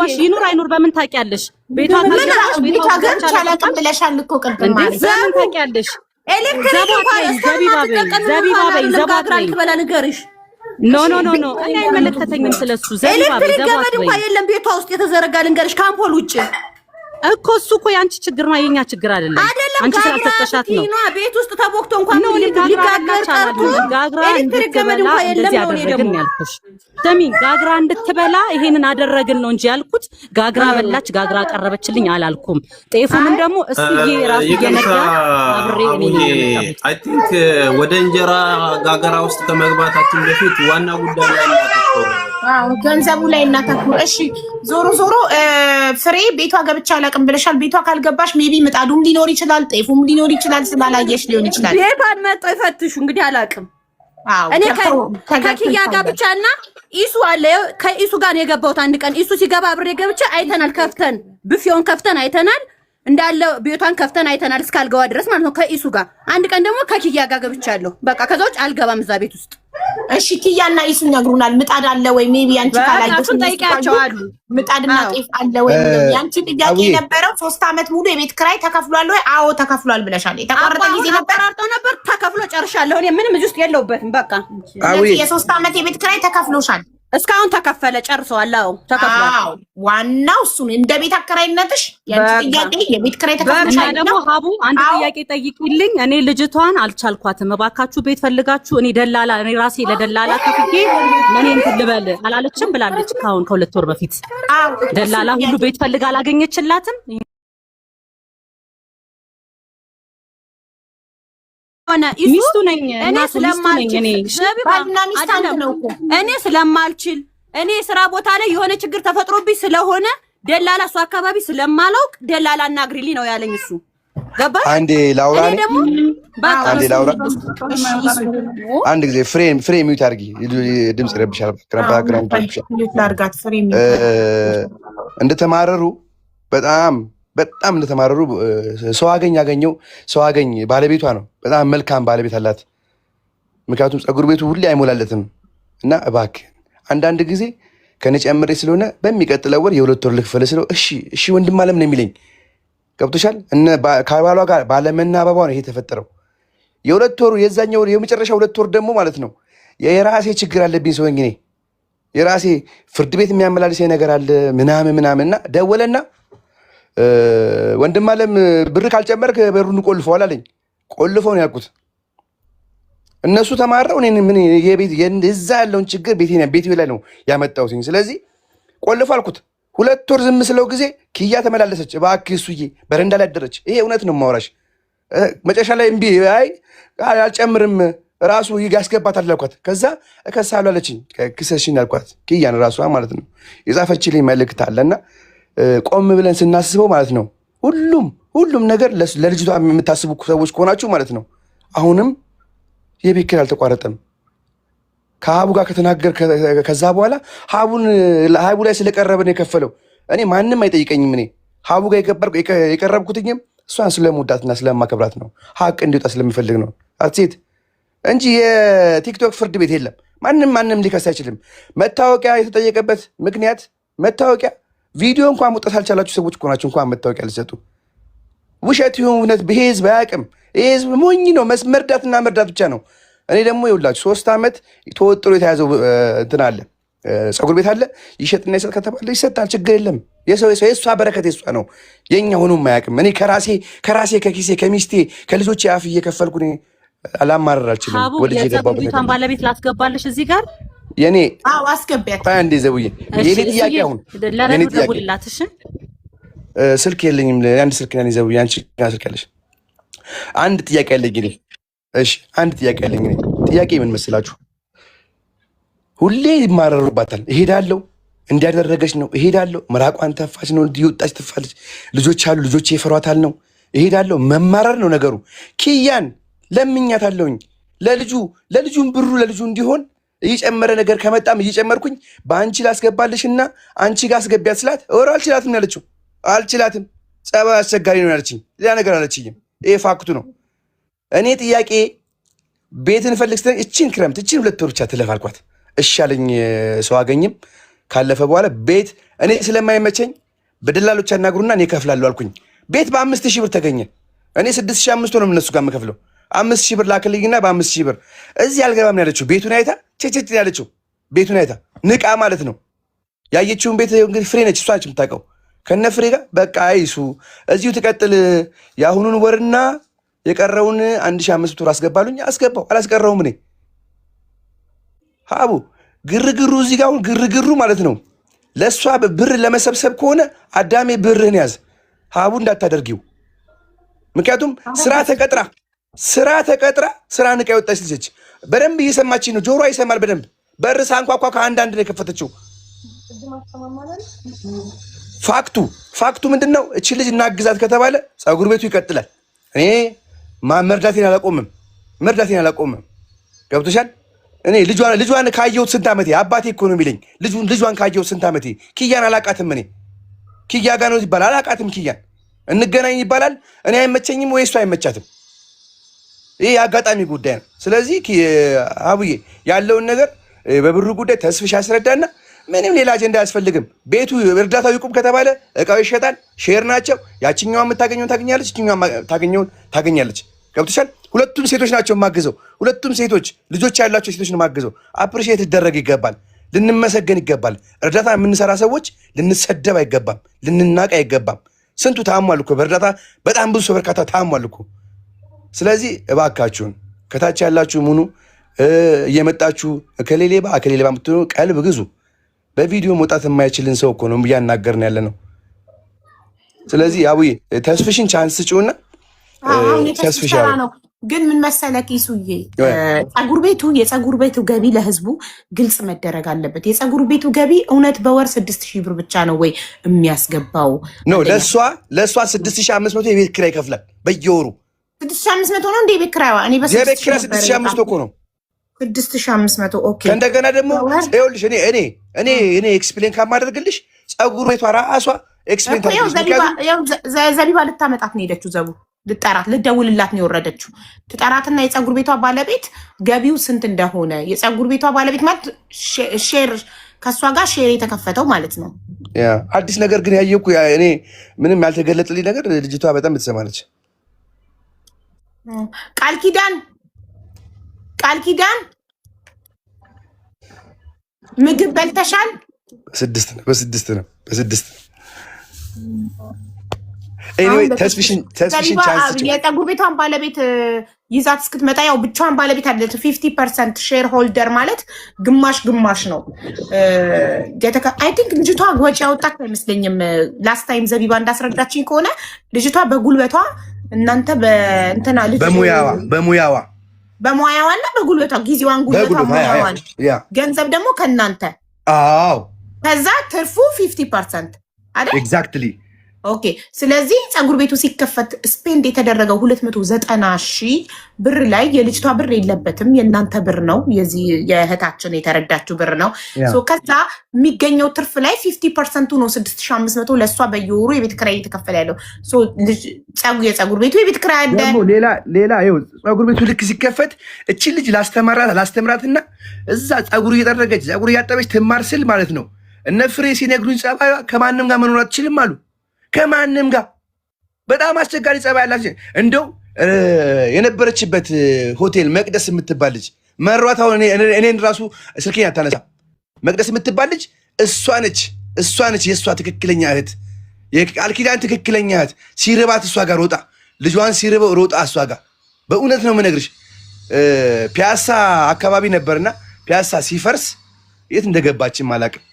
ገባሽ ይኑር አይኑር በምን ታውቂያለሽ? ቤቷ ገብቼ አላውቅም ብለሻል እኮ ቅድም ማለት በምን ታውቂያለሽ? ኤሌክትሪክ በላ ንገርሽ። ኖ እኔ አይመለከተኝም ስለሱ። ኤሌክትሪክ ገመድ እንኳን የለም ቤቷ ውስጥ የተዘረጋ ልንገርሽ ከአምፖል ውጭ እኮ እሱ እኮ ያንቺ ችግር ነው የኛ ችግር አይደለም። አንቺ ስላልተጠሻት ነው። ቤት ውስጥ ተቦክቶ እንኳን ሊጋገር ቀርቶ ኤሌክትሪክ ገመድ እንኳን የለም ነው ደግሞ ያልኩሽ። ስሚ ጋግራ እንድትበላ ይሄንን አደረግን ነው እንጂ ያልኩት ጋግራ በላች ጋግራ ቀረበችልኝ አላልኩም። ጤፉንም ደግሞ እስኪ ራሱ እየነዳ አብሬ አይ ቲንክ ወደ እንጀራ ጋገራ ውስጥ ከመግባታችን በፊት ዋና ጉዳይ ላይ ገንዘቡ ላይ እናተኩር። እሺ ዞሮ ፍሬ ቤቷ ገብቻ አላውቅም ብለሻል። ቤቷ ካልገባሽ ሜቢ ምጣዱም ሊኖር ይችላል፣ ጤፉም ሊኖር ይችላል። ስላላየሽ ሊሆን ይችላል። ቤቷን መጥተው ይፈትሹ። እንግዲህ አላውቅም እኔ ከኪያ ጋር ብቻና ኢሱ አለ። ከኢሱ ጋር ነው የገባሁት። አንድ ቀን ኢሱ ሲገባ አብሬ ገብቼ አይተናል። ከፍተን ብፌውን ከፍተን አይተናል። እንዳለ ቤቷን ከፍተን አይተናል እስካልገባ ድረስ ማለት ነው ከኢሱ ጋር። አንድ ቀን ደግሞ ከኪያ ጋር ገብቻለሁ። በቃ ከዛ ውጭ አልገባም እዛ ቤት ውስጥ። እሺ ኪያና ኢሱ ይነግሩናል። ምጣድ አለ ወይ ሜቢ አንቺ ካላየሽ ጠይቂያቸዋል። ምጣድና ጤፍ አለ ወይ? ያንቺ ጥያቄ የነበረው 3 አመት ሙሉ የቤት ክራይ ተከፍሏል ወይ? አዎ ተከፍሏል ብለሻል። የተቋረጠ ጊዜ ነበር ተከፍሎ ጨርሻለሁ። እኔ ምንም እዚህ ውስጥ የለውበትም። በቃ የ3 አመት የቤት ክራይ ተከፍሎሻል። እስካሁን ተከፈለ ጨርሰዋል። አዎ ተከፍሏል። ዋናው እሱ እንደ ቤት አከራይነትሽ ያንቺ ጥያቄ የቤት ክራይ ተከፍሏል። ደግሞ ሀቡ አንድ ጥያቄ ጠይቂልኝ። እኔ ልጅቷን አልቻልኳትም፣ እባካችሁ ቤት ፈልጋችሁ እኔ ደላላ እኔ ራሴ ለደላላ ከፍዬ ለኔ እንትን ልበል አላለችም ብላለች። ከሁለት ወር በፊት ደላላ ሁሉ ቤት ፈልጋ አላገኘችላትም። ሚስቱ ነኝ እኔ ስለማልችል እኔ ስራ ቦታ ላይ የሆነ ችግር ተፈጥሮብኝ ስለሆነ ደላላ እሱ አካባቢ ስለማላውቅ ደላላ አናግሪልኝ ነው ያለኝ እሱ። ገባሽ? አንዴ ላውራ አንድ ጊዜ ፍሬ ሚውት አድርጊ። ድምጽ ይረብሻል። እንደተማረሩ በጣም እንደተማረሩ ሰው አገኘው ባለቤቷ ነው። በጣም መልካም ባለቤት አላት። ምክንያቱም ፀጉር ቤቱ ሁሌ አይሞላለትም እና እባክህ አንዳንድ ጊዜ ከኔ ጨምሬ ስለሆነ በሚቀጥለው ወር የ2 ወር ልክፈል ስለው እሺ ወንድም አለም ነው የሚለኝ። ገብቶሻል? ከባሏ ጋር ባለመናበቧ ነው ይሄ የተፈጠረው። የ2 ወሩ የዛኛው የመጨረሻው 2 ወር ደግሞ ማለት ነው የራሴ ችግር አለብኝ ሰው እኔ የራሴ ፍርድ ቤት የሚያመላልሰኝ ነገር አለ ምናምንና ደወለና ወንድም አለም ብር ካልጨመርክ በሩን ቆልፈዋል አለኝ። ቆልፈው ነው ያልኩት። እነሱ ተማረው ምን እዛ ያለውን ችግር ቤቴ ላይ ነው ያመጣሁት። ስለዚህ ቆልፈው አልኩት። 2 ወር ዝም ስለው ጊዜ ኪያ ተመላለሰች። እባክህ እሱዬ በረንዳ ላይ አደረች። ይሄ እውነት ነው የማወራሽ። መጨረሻ ላይ እምቢ አልጨምርም ራሱ ያስገባታል አልኳት። ከዛ እከሳለሁ አለችኝ። ክሰሽኝ አልኳት። ኪያን ራሷ ማለት ነው የጻፈችልኝ መልእክት አለና ቆም ብለን ስናስበው ማለት ነው ሁሉም ነገር ለልጅቷ የምታስቡ ሰዎች ከሆናችሁ ማለት ነው አሁንም የቤት ኪራይ አልተቋረጠም። ከሀቡ ጋር ከተናገር ከዛ በኋላ ሀቡ ላይ ስለቀረበ ነው የከፈለው። እኔ ማንም አይጠይቀኝም። እኔ ሀቡ ጋር የቀረብኩትኝም እሷን ስለምወዳትና ስለማከብራት ነው። ሀቅ እንዲወጣ ስለምፈልግ ነው አትሴት እንጂ የቲክቶክ ፍርድ ቤት የለም። ማንም ሊከስ አይችልም። መታወቂያ የተጠየቀበት ምክንያት መታወቂያ ቪዲዮ እንኳን መውጣት አልቻላችሁ ሰዎች እኮ ናችሁ እንኳን መታወቂያ ልሰጡ። ውሸት ይሁን እውነት በህዝብ አያውቅም። ይህ ህዝብ ሞኝ ነው። መርዳትና መርዳት ብቻ ነው። እኔ ደግሞ ይኸውላችሁ 3 ዓመት ተወጥሮ የተያዘው እንትን አለ ፀጉር ቤት አለ። ይሸጥና ይሰጥ ከተባለ ይሰጣል፣ ችግር የለም። የእሷ በረከት የእሷ ነው። የኛ ሆኖም አያውቅም። እኔ ከራሴ ከኪሴ ከሚስቴ ከልጆቼ አፍ እየከፈልኩ አላማረር አልችልም። ወልጄ የገባሁት ባለቤት ላስገባልሽ እዚህ ጋር የኔ አስገቢያት አንዴ ዘቡዬ የኔ ጥያቄ አሁን ለኔ ደውልላትሽ። ስልክ የለኝም። አንድ ስልክ ነኝ ዘቡዬ፣ አንቺ ስልክ ያለሽ። አንድ ጥያቄ አለኝ እኔ። እሺ አንድ ጥያቄ አለኝ እኔ። ጥያቄ ምን መስላችሁ? ሁሌ ይማረሩባታል። እሄዳለሁ እንዲያደረገች ነው እሄዳለሁ። ምራቋን ተፋች ነው እንዲወጣች ትፋለች። ልጆች አሉ ልጆቼ ይፈሯታል ነው እሄዳለሁ። መማረር ነው ነገሩ። ኪያን ለምኛታለሁኝ ለልጁን ብሩ ለልጁ እንዲሆን እየጨመረ ነገር ከመጣም እየጨመርኩኝ በአንቺ ላስገባልሽና አንቺ ጋር አስገቢያት ስላት አልችላትም ያለችው። አልችላትም ጸባይ አስቸጋሪ ነው ያለችኝ። ሌላ ነገር አለችኝም። ይሄ ፋክቱ ነው። እኔ ጥያቄ ቤትን ፈልግ ስትለኝ እቺን ክረምት እቺን 2 ወር ብቻ ትለፍ አልኳት። እሺ አለኝ። ሰው አገኝም ካለፈ በኋላ ቤት እኔ ስለማይመቸኝ በደላሎች አናግሩና እኔ እከፍላለሁ አልኩኝ። ቤት በ5000 ብር ተገኘ። እኔ 6500 ነው እነሱ ጋር የምከፍለው። 5000 ብር ላክልኝና በ5000 ብር እዚህ አልገባም ያለችው ቤቱን አይታ ቸቸት ያለችው ቤቱን አይታ ንቃ ማለት ነው። ያየችውን ቤት እንግዲህ ፍሬ ነች እሷ ነች የምታውቀው። ከነ ፍሬ ጋር በቃ አይሱ እዚሁ ትቀጥል። የአሁኑን ወርና የቀረውን 1500 ብር አስገባሉኝ። አስገባው አላስቀረውም እኔ ሀቡ ግርግሩ እዚህ ጋር ግርግሩ ማለት ነው። ለእሷ ብር ለመሰብሰብ ከሆነ አዳሜ ብርህን ያዝ ሀቡ እንዳታደርጊው። ምክንያቱም ስራ ተቀጥራ ስራ ንቃ የወጣች ልጅ በደንብ እየሰማችኝ ነው። ጆሮ ይሰማል በደንብ። በር ሳንኳኳ ከአንዳንድ ነው የከፈተችው። ፋክቱ ምንድን ነው? እቺ ልጅ እናግዛት ከተባለ ፀጉር ቤቱ ይቀጥላል። እኔ መርዳቴን አላቆምም። ገብቶሻል? እኔ ልጇን ካየሁት ስንት ዓመቴ አባቴ እኮ ነው የሚለኝ። ልጇን ካየሁት ስንት ዓመቴ። ኪያን አላቃትም። እኔ ኪያ ጋር ነው ይባላል አላቃትም። ኪያን እንገናኝ ይባላል። እኔ አይመቸኝም ወይ እሱ አይመቻትም። ይህ የአጋጣሚ ጉዳይ ነው። ስለዚህ አቡዬ ያለውን ነገር በብሩ ጉዳይ ተስፍሽ ያስረዳና ምንም ሌላ አጀንዳ አያስፈልግም። ቤቱ እርዳታው ይቁም ከተባለ እቃው ይሸጣል። ሼር ናቸው። ያችኛዋ የምታገኘውን ታገኛለች፣ እችኛዋ ታገኘውን ታገኛለች። ገብቶሻል? ሁለቱም ሴቶች ናቸው የማግዘው። ሁለቱም ሴቶች ልጆች ያላቸው ሴቶች ነው የማግዘው። አፕሪሼት ሊደረግ ይገባል። ልንመሰገን ይገባል። እርዳታ የምንሰራ ሰዎች ልንሰደብ አይገባም፣ ልንናቅ አይገባም። ስንቱ ታሟል እኮ በእርዳታ በጣም ብዙ ሰው በርካታ ታሟል እኮ። ስለዚህ እባካችሁን ከታች ያላችሁ ሙኑ እየመጣችሁ ከሌሌባ የምትሆኑ ቀልብ ግዙ። በቪዲዮ መውጣት የማይችልን ሰው እኮ ነው እያናገርን ያለ ነው። ስለዚህ አቡዬ ተስፍሽን ቻንስ ስጪውና ተስፍሽ ነው። ግን ምን መሰለህ ኢሱዬ፣ የፀጉር ቤቱ ገቢ ለህዝቡ ግልጽ መደረግ አለበት። የፀጉር ቤቱ ገቢ እውነት በወር 6000 ብር ብቻ ነው ወይ የሚያስገባው? ነው ለእሷ 6500 የቤት ኪራይ ይከፍላል በየወሩ። 6500 ነው እንደ የቤት ኪራይዋ? እኔ የቤት ኪራይ 6500 እኮ ነው። 6500 ኦኬ። እንደገና ደግሞ ይኸውልሽ እኔ ኤክስፕሌን ካማደርግልሽ ፀጉር ቤቷ ራሷ ኤክስፕሌን ታደርግልሽ። ዘቢባ ልታመጣት ነው ሄደችው። ልደውልላት ነው የወረደችው። ትጠራትና የፀጉር ቤቷ ባለቤት ገቢው ስንት እንደሆነ የፀጉር ቤቷ ባለቤት ማለት ሼር ከእሷ ጋር ሼር የተከፈተው ማለት ነው። አዲስ ነገር ግን ያየኩ እኔ ምንም ያልተገለጥልኝ ነገር ልጅቷ በጣም ብትሰማለች። ቃል ኪዳን ምግብ በልተሻል? በስድስት ነው። ተስፍሽን ቻንስ የፀጉር ቤቷን ባለቤት ይዛት እስክትመጣ ያው ብቻዋን ባለቤት አለች። 50% ሼር ሆልደር ማለት ግማሽ ነው። አይ ቲንክ ልጅቷ ወጪ ያወጣች አይመስለኝም። ላስት ታይም ዘቢባ እንዳስረዳችኝ ከሆነ ልጅቷ በጉልበቷ እናንተ በእንትና ልጅ በሙያዋና በጉልበቷ ጊዜዋን ሙያዋን ገንዘብ ደግሞ ከእናንተ ከዛ ትርፉ 50% አይደል? ኤግዛክትሊ ኦኬ። ስለዚህ ፀጉር ቤቱ ሲከፈት ስፔንድ የተደረገው 290,000 ብር ላይ የልጅቷ ብር የለበትም፣ የእናንተ ብር ነው። የዚህ የእህታችን የተረዳችው ብር ነው። ከዛ የሚገኘው ትርፍ ላይ 50% ነው 6500 ለእሷ በየወሩ የቤት ኪራይ እየተከፈለ ያለው። የፀጉር ቤቱ የቤት ኪራይ አለ። ሌላ ፀጉር ቤቱ ልክ ሲከፈት እቺ ልጅ ላስተምራትና እዛ ፀጉር እየጠረገች ፀጉር እያጠበች ትማር ስል ማለት ነው። እነ ፍሬ ሲነግሩኝ ጸባዩ ከማንም ጋር መኖር አትችልም አሉ። ከማንም ጋር በጣም አስቸጋሪ ጸባይ ያላት እንደው የነበረችበት ሆቴል መቅደስ የምትባል ልጅ መሯት። አሁን እኔን ራሱ ስልኬን አታነሳ። መቅደስ የምትባል ልጅ እሷ ነች የእሷ ትክክለኛ እህት፣ የቃል ኪዳን ትክክለኛ እህት። ሲርባት እሷ ጋር ሮጣ፣ ልጇን ሲርበው ሮጣ እሷ ጋር። በእውነት ነው የምነግርሽ። ፒያሳ አካባቢ ነበርና ፒያሳ ሲፈርስ የት እንደገባችም አላውቅም።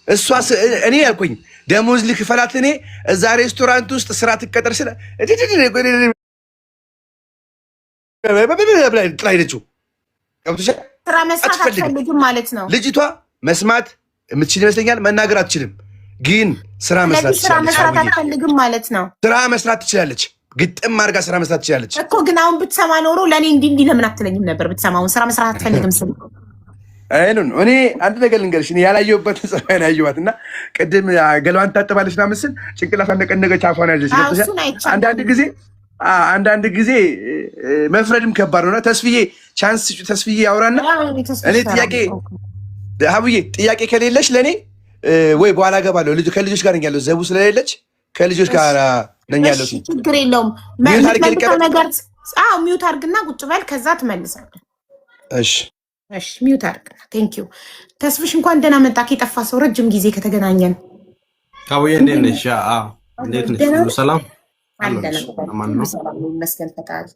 እሷ እኔ ያልኩኝ ደሞዝ ልክፈላት እኔ እዛ ሬስቶራንት ውስጥ ስራ ትቀጠር ስለ ጥላ ሄደችው። ስራ መስራት አትፈልግም ማለት ነው። ልጅቷ መስማት የምትችል ይመስለኛል፣ መናገር አትችልም፣ ግን ስራ መስራት አትፈልግም ማለት ነው። ስራ መስራት ትችላለች፣ ግጥም አድርጋ ስራ መስራት ትችላለች እኮ። ግን አሁን ብትሰማ ኖሮ ለእኔ እንዲህ ለምን አትለኝም ነበር? ብትሰማውን ስራ መስራት አትፈልግም ስል እኔ አንድ ነገር ልንገርሽ፣ እኔ ያላየሁበት ጸባይ ነው ያየኋት። እና ቅድም ገላዋን ታጠባለች ና ምስል ጭንቅላቷን ነቀነቀች፣ አፏን ያዘች። አንዳንድ ጊዜ መፍረድም ከባድ ነው። ተስፍዬ ቻንስ ተስፍዬ ያውራና እኔ ሀቡዬ ጥያቄ ከሌለሽ ለኔ ወይ በኋላ ገባለሁ። ከልጆች ጋር ነኝ ያለው ዘቡ ስለሌለች ከልጆች ጋር ነኝ ያለው። ችግር የለውም። ነገር ሚውት አድርግና ቁጭ በል፣ ከዛ ትመልሳለህ። እሺ ሚውት አድርግ። ቴንክ ዩ ተስፍሽ፣ እንኳን ደህና መጣ። ከጠፋ ሰው ረጅም ጊዜ ከተገናኘን። ሀቡዬ እንዴት ነሽ? እንዴት ነሽ? ሰላም አለን። ሰላም ይመስገን ፈጣሪ።